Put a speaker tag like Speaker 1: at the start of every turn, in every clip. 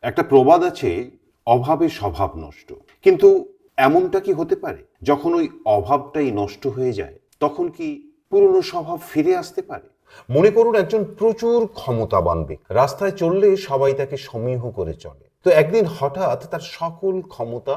Speaker 1: একটা প্রবাদ আছে, অভাবে স্বভাব নষ্ট। কিন্তু এমনটা কি হতে পারে যখন ওই অভাবটাই নষ্ট হয়ে যায় তখন কি পুরনো স্বভাব ফিরে আসতে পারে? মনে করুন একজন প্রচুর ক্ষমতাবান ব্যক্তি, রাস্তায় চললে সবাই তাকে সমীহ করে চলে। তো একদিন হঠাৎ তার সকল ক্ষমতা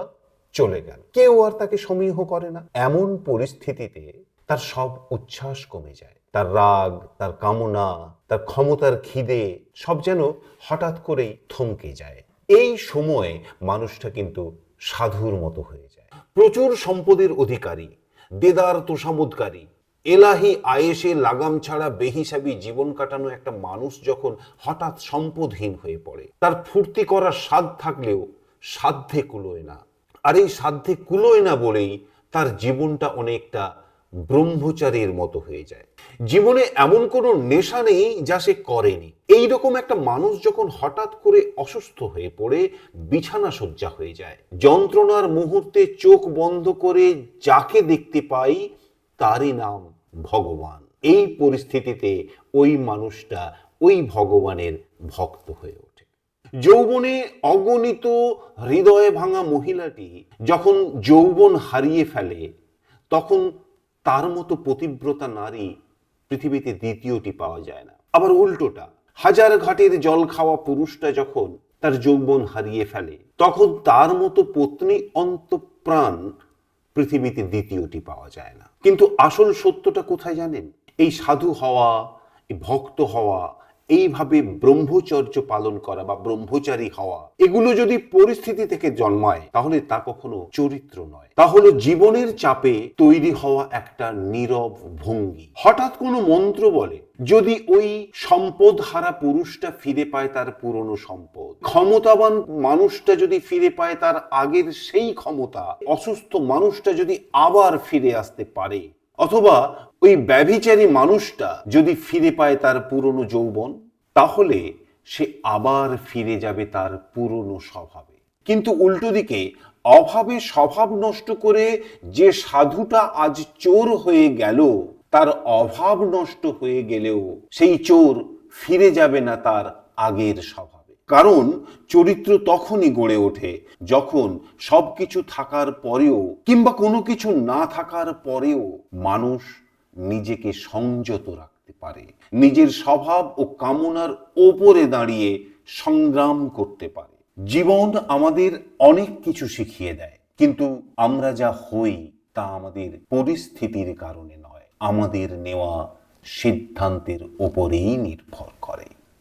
Speaker 1: চলে গেল, কেউ আর তাকে সমীহ করে না। এমন পরিস্থিতিতে তার সব উচ্ছ্বাস কমে যায়, তার রাগ, তার কামনা, তার ক্ষমতার খিদে সব যেন হঠাৎ করেই থমকে যায়। এই সময়ে মানুষটা কিন্তু সাধুর মতো হয়ে যায়। প্রচুর সম্পদের অধিকারী, দেদার তোষামোদকারী, এলাহি আয়েশে লাগাম ছাড়া বেহিসাবি জীবন কাটানো একটা মানুষ যখন হঠাৎ সম্পদহীন হয়ে পড়ে, তার ফুর্তি করার স্বাদ থাকলেও সাধ্যে কুলোয় না। আর এই সাধ্যে কুলোয় না বলেই তার জীবনটা অনেকটা ব্রহ্মচারীর মতো হয়ে যায়। জীবনে এমন কোনো নেশা নেই যা সে করেনি। এইরকম একটা মানুষ যখন হঠাৎ করে অসুস্থ হয়ে পড়ে বিছানা শয্যা হয়ে যায়, যন্ত্রণার মুহূর্তে চোখ বন্ধ করে যাকে দেখতে পাই তারই নাম ভগবান। এই পরিস্থিতিতে ওই মানুষটা ওই ভগবানের ভক্ত হয়ে ওঠে। যৌবনে অগণিত হৃদয়ে ভাঙা মহিলাটি যখন যৌবন হারিয়ে ফেলে তখন তার মতো পতিব্রতা নারী পৃথিবীতে দ্বিতীয়টি পাওয়া যায় না। আবার উল্টোটা, হাজার ঘাটের জল খাওয়া পুরুষটা যখন তার যৌবন হারিয়ে ফেলে তখন তার মতো পত্নী অন্তঃপ্রাণ পৃথিবীতে দ্বিতীয়টি পাওয়া যায় না। কিন্তু আসল সত্যটা কোথায় জানেন? এই সাধু হওয়া, এই ভক্ত হওয়া, এইভাবে ব্রহ্মচর্য পালন করা বা ব্রহ্মচারী হওয়া, এগুলো যদি পরিস্থিতি থেকে জন্মায় তাহলে তা কখনো চরিত্র নয়, তা হলো জীবনের চাপে তৈরি হওয়া একটা নীরব ভঙ্গি। হঠাৎ কোনো মন্ত্র বলে যদি ওই সম্পদ হারা পুরুষটা ফিরে পায় তার পুরনো সম্পদ, ক্ষমতাবান মানুষটা যদি ফিরে পায় তার আগের সেই ক্ষমতা, অসুস্থ মানুষটা যদি আবার ফিরে আসতে পারে, অথবা ওই ব্যভিচারী মানুষটা যদি ফিরে পায় তার পুরনো যৌবন, তাহলে সে আবার ফিরে যাবে তার পুরনো স্বভাবে। কিন্তু উল্টো দিকে অভাবে স্বভাব নষ্ট করে যে সাধুটা আজ চোর হয়ে গেল, তার অভাব নষ্ট হয়ে গেলেও সেই চোর ফিরে যাবে না তার আগের স্বভাবে। কারণ চরিত্র তখনই গড়ে ওঠে যখন সবকিছু থাকার পরেও কিংবা কোনো কিছু না থাকার পরেও মানুষ নিজেকে সংযত রাখতে পারে, নিজের স্বভাব ও কামনার ওপরে দাঁড়িয়ে সংগ্রাম করতে পারে। জীবন আমাদের অনেক কিছু শিখিয়ে দেয়, কিন্তু আমরা যা হই তা আমাদের পরিস্থিতির কারণে নয়, আমাদের নেওয়া সিদ্ধান্তের ওপরেই নির্ভর করে।